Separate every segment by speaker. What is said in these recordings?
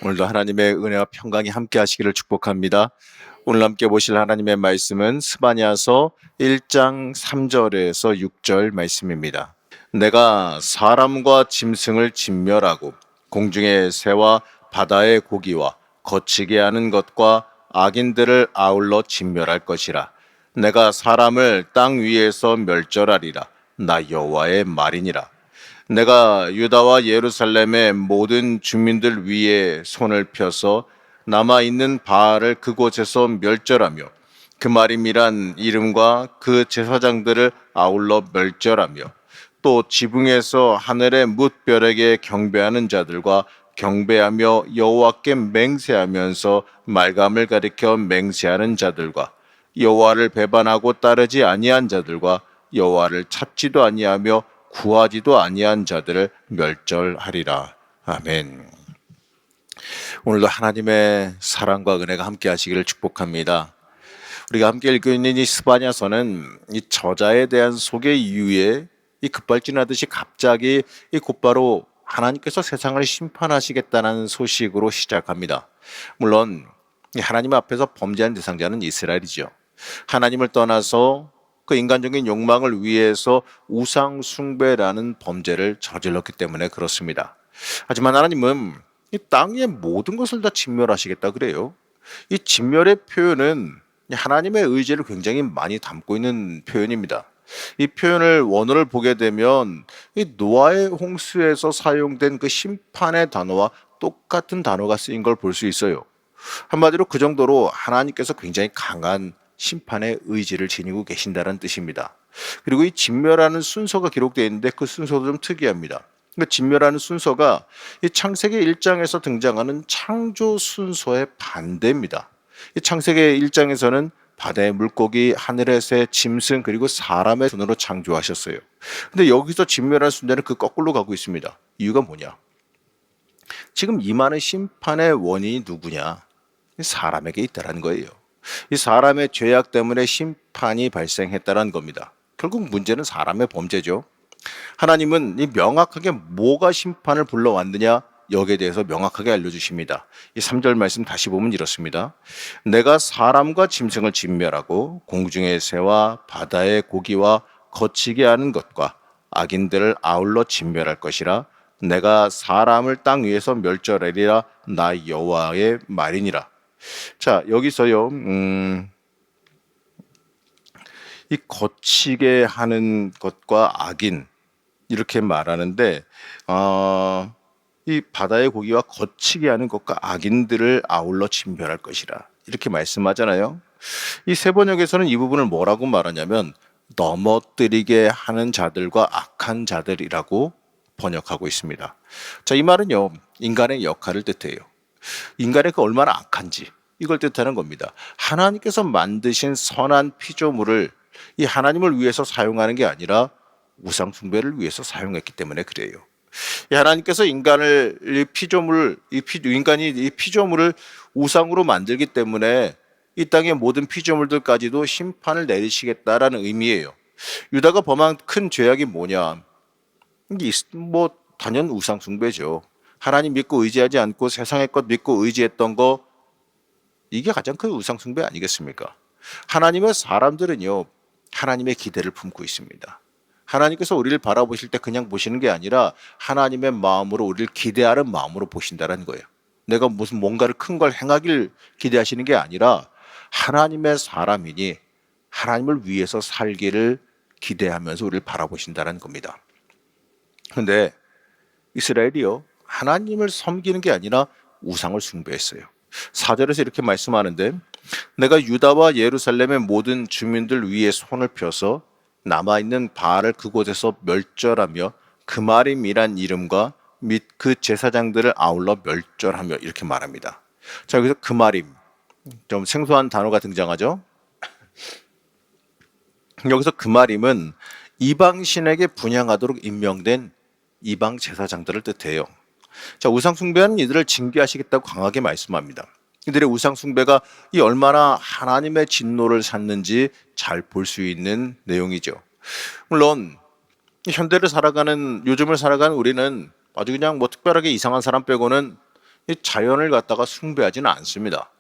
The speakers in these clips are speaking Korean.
Speaker 1: 오늘도 하나님의 은혜와 평강이 함께 하시기를 축복합니다. 오늘 함께 보실 하나님의 말씀은 스바냐서 1장 3절에서 6절 말씀입니다. 내가 사람과 짐승을 진멸하고 공중의 새와 바다의 고기와 거치게 하는 것과 악인들을 아울러 진멸할 것이라. 내가 사람을 땅 위에서 멸절하리라. 나 여호와의 말이니라. 내가 유다와 예루살렘의 모든 주민들 위에 손을 펴서 남아있는 바알을 그곳에서 멸절하며 그 마림이란 이름과 그 제사장들을 아울러 멸절하며 또 지붕에서 하늘의 뭇별에게 경배하는 자들과 경배하며 여호와께 맹세하면서 말감을 가리켜 맹세하는 자들과 여호와를 배반하고 따르지 아니한 자들과 여호와를 찾지도 아니하며 구하지도 아니한 자들을 멸절하리라. 아멘. 오늘도 하나님의 사랑과 은혜가 함께 하시기를 축복합니다. 우리가 함께 읽고 있는 이 스바냐서는 이 저자에 대한 소개 이후에 이 급발진하듯이 갑자기 이 곧바로 하나님께서 세상을 심판하시겠다는 소식으로 시작합니다. 물론 하나님 앞에서 범죄한 대상자는 이스라엘이죠. 하나님을 떠나서 그 인간적인 욕망을 위해서 우상 숭배라는 범죄를 저질렀기 때문에 그렇습니다. 하지만 하나님은 이 땅의 모든 것을 다 진멸하시겠다 그래요. 이 진멸의 표현은 하나님의 의지를 굉장히 많이 담고 있는 표현입니다. 이 표현을 원어를 보게 되면 이 노아의 홍수에서 사용된 그 심판의 단어와 똑같은 단어가 쓰인 걸 볼 수 있어요. 한마디로 그 정도로 하나님께서 굉장히 강한 심판의 의지를 지니고 계신다는 뜻입니다. 그리고 이 진멸하는 순서가 기록되어 있는데 그 순서도 좀 특이합니다. 그 진멸하는 순서가 이 창세기 1장에서 등장하는 창조 순서의 반대입니다. 이 창세기 1장에서는 바다의 물고기, 하늘의 새, 짐승 그리고 사람의 손으로 창조하셨어요. 근데 여기서 진멸하는 순서는 그 거꾸로 가고 있습니다. 이유가 뭐냐? 지금 이 많은 심판의 원인이 누구냐? 사람에게 있다는 거예요. 이 사람의 죄악 때문에 심판이 발생했다는 겁니다. 결국 문제는 사람의 범죄죠. 하나님은 이 명확하게 뭐가 심판을 불러왔느냐 여기에 대해서 명확하게 알려주십니다. 이 3절 말씀 다시 보면 이렇습니다. 내가 사람과 짐승을 진멸하고 공중의 새와 바다의 고기와 거치게 하는 것과 악인들을 아울러 진멸할 것이라. 내가 사람을 땅 위에서 멸절하리라. 나 여호와의 말이니라. 자, 여기서요, 이 거치게 하는 것과 악인, 이렇게 말하는데, 이 바다의 고기와 거치게 하는 것과 악인들을 아울러 진멸할 것이라. 이렇게 말씀하잖아요. 이 세번역에서는 이 부분을 뭐라고 말하냐면, 넘어뜨리게 하는 자들과 악한 자들이라고 번역하고 있습니다. 자, 이 말은요, 인간의 역할을 뜻해요. 인간의 그 얼마나 악한지 이걸 뜻하는 겁니다. 하나님께서 만드신 선한 피조물을 이 하나님을 위해서 사용하는 게 아니라 우상 숭배를 위해서 사용했기 때문에 그래요. 이 하나님께서 인간을 인간이 이 피조물을 우상으로 만들기 때문에 이 땅의 모든 피조물들까지도 심판을 내리시겠다라는 의미예요. 유다가 범한 큰 죄악이 뭐냐? 뭐 단연 우상 숭배죠. 하나님 믿고 의지하지 않고 세상의 것 믿고 의지했던 거, 이게 가장 큰 우상 숭배 아니겠습니까? 하나님의 사람들은요, 하나님의 기대를 품고 있습니다. 하나님께서 우리를 바라보실 때 그냥 보시는 게 아니라 하나님의 마음으로 우리를 기대하는 마음으로 보신다는 거예요. 내가 무슨 뭔가를 큰 걸 행하길 기대하시는 게 아니라 하나님의 사람이니 하나님을 위해서 살기를 기대하면서 우리를 바라보신다는 겁니다. 그런데 이스라엘이요, 하나님을 섬기는 게 아니라 우상을 숭배했어요. 4절에서 이렇게 말씀하는데, 내가 유다와 예루살렘의 모든 주민들 위에 손을 펴서 남아있는 바알을 그곳에서 멸절하며 그 마림이란 이름과 및 그 제사장들을 아울러 멸절하며 이렇게 말합니다. 자, 여기서 그 마림, 좀 생소한 단어가 등장하죠. 여기서 그 마림은 이방신에게 분향하도록 임명된 이방 제사장들을 뜻해요. 자, 우상 숭배하는 이들을 징계하시겠다고 강하게 말씀합니다. 이들의 우상 숭배가 이 얼마나 하나님의 진노를 샀는지 잘 볼 수 있는 내용이죠. 물론 현대를 살아가는, 요즘을 살아가는 우리는 아주 그냥 뭐 특별하게 이상한 사람 빼고는 이 자연을 갖다가 숭배하지는 않습니다.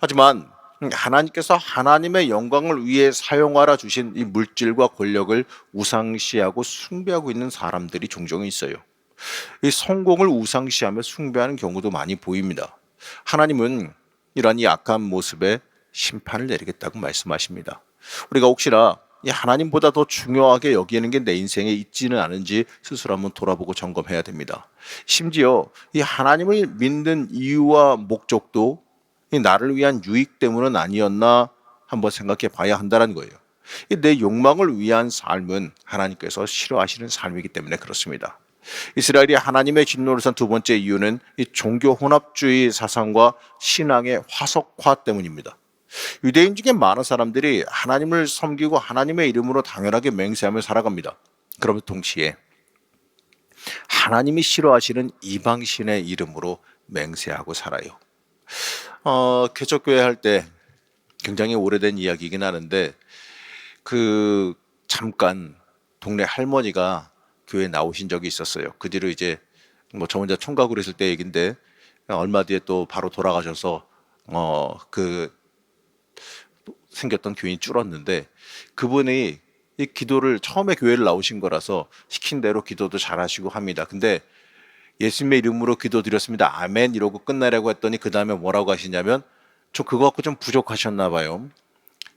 Speaker 1: 하지만 하나님께서 하나님의 영광을 위해 사용하라 주신 이 물질과 권력을 우상시하고 숭배하고 있는 사람들이 종종 있어요. 이 성공을 우상시하며 숭배하는 경우도 많이 보입니다. 하나님은 이러한 이 악한 모습에 심판을 내리겠다고 말씀하십니다. 우리가 혹시나 이 하나님보다 더 중요하게 여기는 게 내 인생에 있지는 않은지 스스로 한번 돌아보고 점검해야 됩니다. 심지어 이 하나님을 믿는 이유와 목적도 이 나를 위한 유익 때문은 아니었나 한번 생각해 봐야 한다는 거예요. 내 욕망을 위한 삶은 하나님께서 싫어하시는 삶이기 때문에 그렇습니다. 이스라엘이 하나님의 진노를 산 두 번째 이유는 이 종교 혼합주의 사상과 신앙의 화석화 때문입니다. 유대인 중에 많은 사람들이 하나님을 섬기고 하나님의 이름으로 당연하게 맹세하며 살아갑니다. 그러면서 동시에 하나님이 싫어하시는 이방신의 이름으로 맹세하고 살아요. 개척교회 할 때 굉장히 오래된 이야기이긴 하는데 잠깐 동네 할머니가 교회에 나오신 적이 있었어요. 그 뒤로 이제 저 혼자 총각으로 있을 때 얘긴데 얼마 뒤에 또 바로 돌아가셔서 생겼던 교인이 줄었는데 그분이 이 기도를 처음에 교회를 나오신 거라서 시킨 대로 기도도 잘하시고 합니다. 근데 예수님의 이름으로 기도드렸습니다. 아멘 이러고 끝나려고 했더니 그 다음에 뭐라고 하시냐면 저 그거 갖고 좀 부족하셨나 봐요.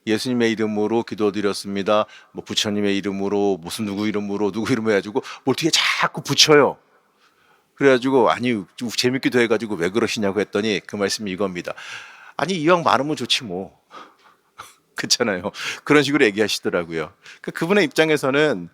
Speaker 1: 예수님의 이름으로 기도드렸습니다. 부처님의 이름으로 무슨 누구 이름으로 해가지고 뭘 뒤에 자꾸 붙여요. 그래가지고 아니 재밌기도 해가지고 왜 그러시냐고 했더니 그 말씀이 이겁니다. 아니 이왕 많으면 좋지 뭐. 그렇잖아요. 그런 식으로 얘기하시더라고요. 그분의 입장에서는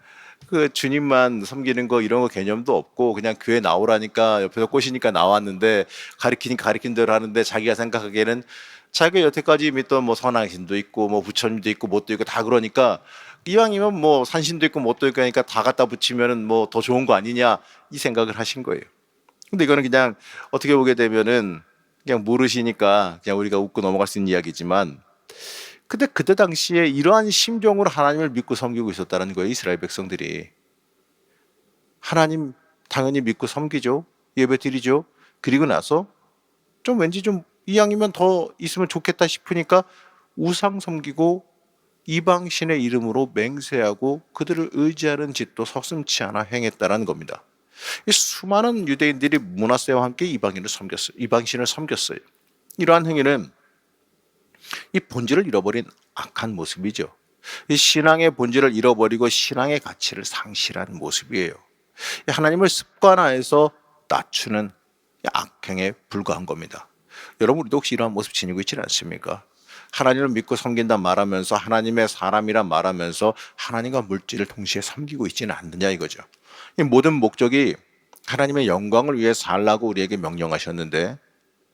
Speaker 1: 주님만 섬기는 거 이런 거 개념도 없고 그냥 교회 나오라니까 옆에서 꼬시니까 나왔는데 가리키니까 가리킨 대로 하는데 자기가 생각하기에는 자기가 여태까지 믿던 선왕신도 있고 부처님도 있고 뭣도 있고 다 그러니까 이왕이면 산신도 있고 뭣도 있고 하니까 다 갖다 붙이면은 더 좋은 거 아니냐 이 생각을 하신 거예요. 근데 이거는 그냥 어떻게 보게 되면은 그냥 모르시니까 그냥 우리가 웃고 넘어갈 수 있는 이야기지만 근데 그때 당시에 이러한 심정으로 하나님을 믿고 섬기고 있었다는 거예요. 이스라엘 백성들이. 하나님 당연히 믿고 섬기죠. 예배 드리죠. 그리고 나서 왠지 이왕이면 더 있으면 좋겠다 싶으니까 우상 섬기고 이방신의 이름으로 맹세하고 그들을 의지하는 짓도 서슴지 않아 행했다는 겁니다. 이 수많은 유대인들이 므낫세와 함께 이방신을 섬겼어요. 이러한 행위는 이 본질을 잃어버린 악한 모습이죠. 이 신앙의 본질을 잃어버리고 신앙의 가치를 상실한 모습이에요. 하나님을 습관화해서 낮추는 악행에 불과한 겁니다. 여러분 우리도 혹시 이러한 모습 지니고 있지는 않습니까? 하나님을 믿고 섬긴다 말하면서 하나님의 사람이라 말하면서 하나님과 물질을 동시에 섬기고 있지는 않느냐 이거죠. 이 모든 목적이 하나님의 영광을 위해 살라고 우리에게 명령하셨는데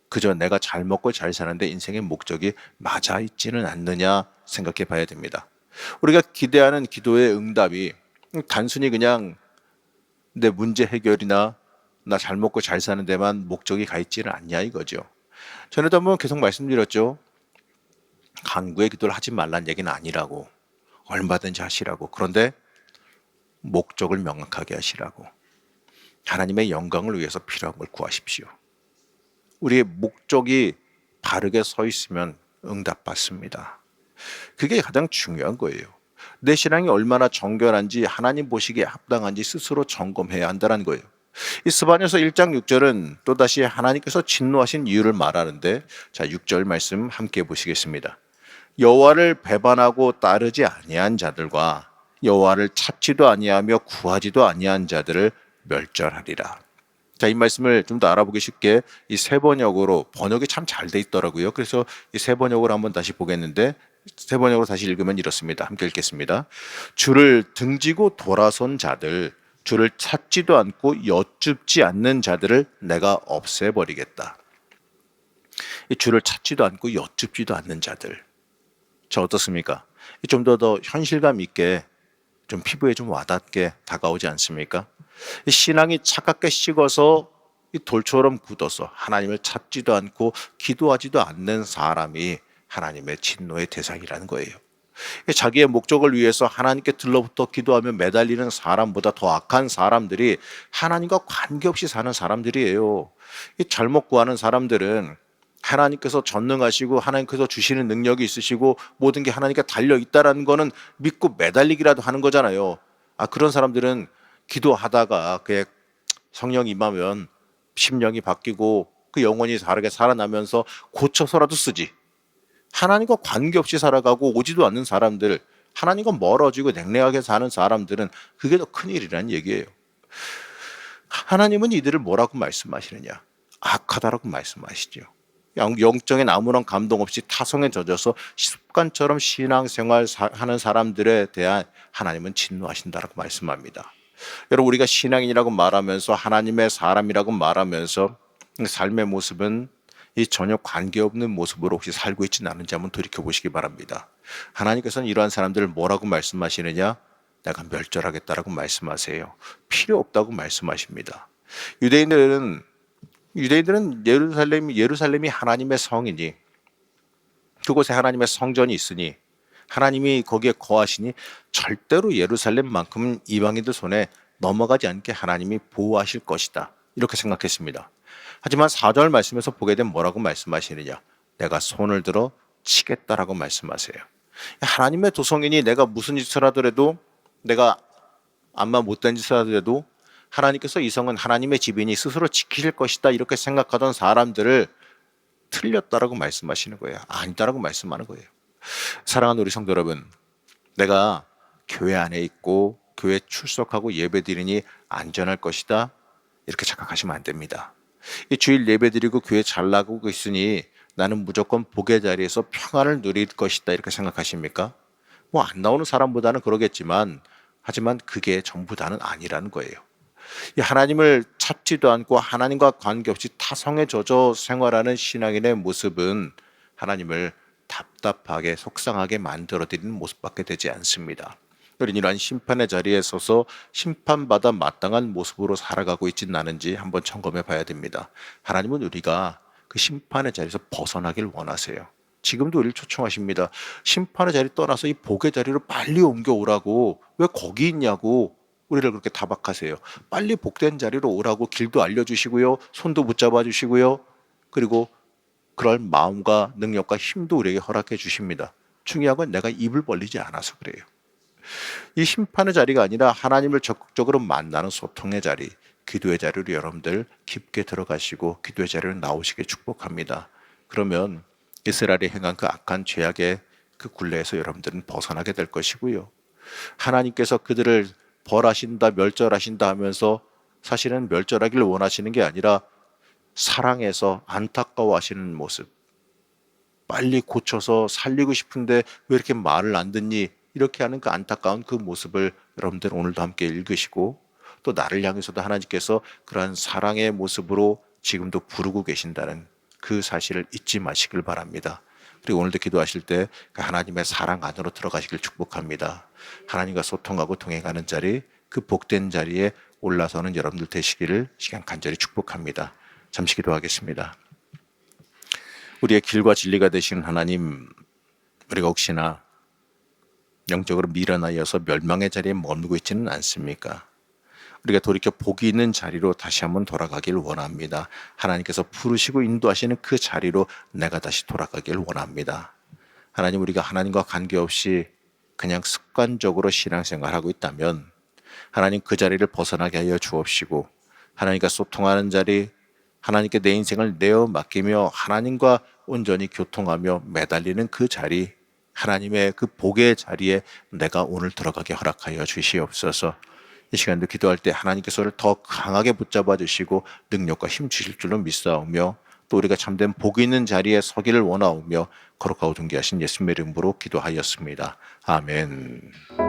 Speaker 1: 그저 내가 잘 먹고 잘 사는데 인생의 목적이 맞아 있지는 않느냐 생각해 봐야 됩니다. 우리가 기대하는 기도의 응답이 단순히 그냥 내 문제 해결이나 나 잘 먹고 잘 사는 데만 목적이 가 있지는 않냐 이거죠. 전에도 한번 계속 말씀드렸죠. 간구의 기도를 하지 말란 얘기는 아니라고. 얼마든지 하시라고. 그런데 목적을 명확하게 하시라고. 하나님의 영광을 위해서 필요한 걸 구하십시오. 우리의 목적이 바르게 서 있으면 응답받습니다. 그게 가장 중요한 거예요. 내 신앙이 얼마나 정결한지 하나님 보시기에 합당한지 스스로 점검해야 한다는 거예요. 이 스바냐서 1장 6절은 또다시 하나님께서 진노하신 이유를 말하는데 6절 말씀 함께 보시겠습니다. 여호와를 배반하고 따르지 아니한 자들과 여호와를 찾지도 아니하며 구하지도 아니한 자들을 멸절하리라. 이 말씀을 좀 더 알아보기 쉽게 이 세번역으로 번역이 참 잘 돼 있더라고요. 그래서 이 세번역으로 한번 다시 보겠는데 세번역으로 다시 읽으면 이렇습니다. 함께 읽겠습니다. 주를 등지고 돌아선 자들, 주를 찾지도 않고 여쭙지 않는 자들을 내가 없애버리겠다. 이 주를 찾지도 않고 여쭙지도 않는 자들. 저 어떻습니까? 좀 더 현실감 있게 좀 피부에 좀 와닿게 다가오지 않습니까? 이 신앙이 차갑게 식어서 이 돌처럼 굳어서 하나님을 찾지도 않고 기도하지도 않는 사람이 하나님의 진노의 대상이라는 거예요. 자기의 목적을 위해서 하나님께 들러붙어 기도하며 매달리는 사람보다 더 악한 사람들이 하나님과 관계없이 사는 사람들이에요. 이 잘못 구하는 사람들은 하나님께서 전능하시고 하나님께서 주시는 능력이 있으시고 모든 게 하나님께 달려있다라는 거는 믿고 매달리기라도 하는 거잖아요. 그런 사람들은 기도하다가 그의 성령이 임하면 심령이 바뀌고 그 영혼이 다르게 살아나면서 고쳐서라도 쓰지. 하나님과 관계없이 살아가고 오지도 않는 사람들, 하나님과 멀어지고 냉랭하게 사는 사람들은 그게 더 큰일이라는 얘기예요. 하나님은 이들을 뭐라고 말씀하시느냐? 악하다라고 말씀하시죠. 영적인 아무런 감동 없이 타성에 젖어서 습관처럼 신앙생활 하는 사람들에 대한 하나님은 진노하신다라고 말씀합니다. 여러분, 우리가 신앙인이라고 말하면서 하나님의 사람이라고 말하면서 삶의 모습은 이 전혀 관계없는 모습으로 혹시 살고 있지는 않은지 한번 돌이켜보시기 바랍니다. 하나님께서는 이러한 사람들을 뭐라고 말씀하시느냐? 내가 멸절하겠다라고 말씀하세요. 필요 없다고 말씀하십니다. 유대인들은 예루살렘이 하나님의 성이니 그곳에 하나님의 성전이 있으니 하나님이 거기에 거하시니 절대로 예루살렘만큼은 이방인들 손에 넘어가지 않게 하나님이 보호하실 것이다. 이렇게 생각했습니다. 하지만 4절 말씀에서 보게 되면 뭐라고 말씀하시느냐? 내가 손을 들어 치겠다라고 말씀하세요. 하나님의 도성이니 내가 무슨 짓을 하더라도, 내가 암만 못된 짓을 하더라도 하나님께서 이 성은 하나님의 집이니 스스로 지키실 것이다 이렇게 생각하던 사람들을 틀렸다라고 말씀하시는 거예요. 아니다라고 말씀하는 거예요. 사랑하는 우리 성도 여러분, 내가 교회 안에 있고 교회 출석하고 예배드리니 안전할 것이다 이렇게 착각하시면 안 됩니다. 이 주일 예배드리고 교회 잘 나가고 있으니 나는 무조건 복의 자리에서 평안을 누릴 것이다 이렇게 생각하십니까? 뭐 안 나오는 사람보다는 그러겠지만, 하지만 그게 전부 다는 아니라는 거예요. 이 하나님을 찾지도 않고 하나님과 관계없이 타성에 젖어 생활하는 신앙인의 모습은 하나님을 답답하게 속상하게 만들어드리는 모습밖에 되지 않습니다. 우리는 이러한 심판의 자리에 서서 심판받아 마땅한 모습으로 살아가고 있지는 않은지 한번 점검해 봐야 됩니다. 하나님은 우리가 그 심판의 자리에서 벗어나길 원하세요. 지금도 우리를 초청하십니다. 심판의 자리 떠나서 이 복의 자리로 빨리 옮겨오라고, 왜 거기 있냐고 우리를 그렇게 타박하세요. 빨리 복된 자리로 오라고 길도 알려주시고요, 손도 붙잡아 주시고요, 그리고 그럴 마음과 능력과 힘도 우리에게 허락해 주십니다. 중요한 건 내가 입을 벌리지 않아서 그래요. 이 심판의 자리가 아니라 하나님을 적극적으로 만나는 소통의 자리, 기도의 자리로 여러분들 깊게 들어가시고 기도의 자리로 나오시길 축복합니다. 그러면 이스라엘이 행한 그 악한 죄악의 그 굴레에서 여러분들은 벗어나게 될 것이고요, 하나님께서 그들을 벌하신다, 멸절하신다 하면서 사실은 멸절하기를 원하시는 게 아니라 사랑해서 안타까워하시는 모습, 빨리 고쳐서 살리고 싶은데 왜 이렇게 말을 안 듣니 이렇게 하는 그 안타까운 그 모습을 여러분들 오늘도 함께 읽으시고, 또 나를 향해서도 하나님께서 그러한 사랑의 모습으로 지금도 부르고 계신다는 그 사실을 잊지 마시길 바랍니다. 그리고 오늘도 기도하실 때 그 하나님의 사랑 안으로 들어가시길 축복합니다. 하나님과 소통하고 동행하는 자리, 그 복된 자리에 올라서는 여러분들 되시기를 시간 간절히 축복합니다. 잠시 기도하겠습니다. 우리의 길과 진리가 되시는 하나님, 우리가 혹시나 영적으로 미련하여서 멸망의 자리에 머물고 있지는 않습니까? 우리가 돌이켜 복이 있는 자리로 다시 한번 돌아가길 원합니다. 하나님께서 부르시고 인도하시는 그 자리로 내가 다시 돌아가길 원합니다. 하나님, 우리가 하나님과 관계없이 그냥 습관적으로 신앙생활하고 있다면 하나님 그 자리를 벗어나게 하여 주옵시고, 하나님과 소통하는 자리, 하나님께 내 인생을 내어 맡기며 하나님과 온전히 교통하며 매달리는 그 자리, 하나님의 그 복의 자리에 내가 오늘 들어가게 허락하여 주시옵소서. 이 시간도 기도할 때 하나님께서를 더 강하게 붙잡아 주시고 능력과 힘 주실 줄로 믿사오며, 또 우리가 참된 복 있는 자리에 서기를 원하오며 거룩하고 존귀하신 예수님의 이름으로 기도하였습니다. 아멘.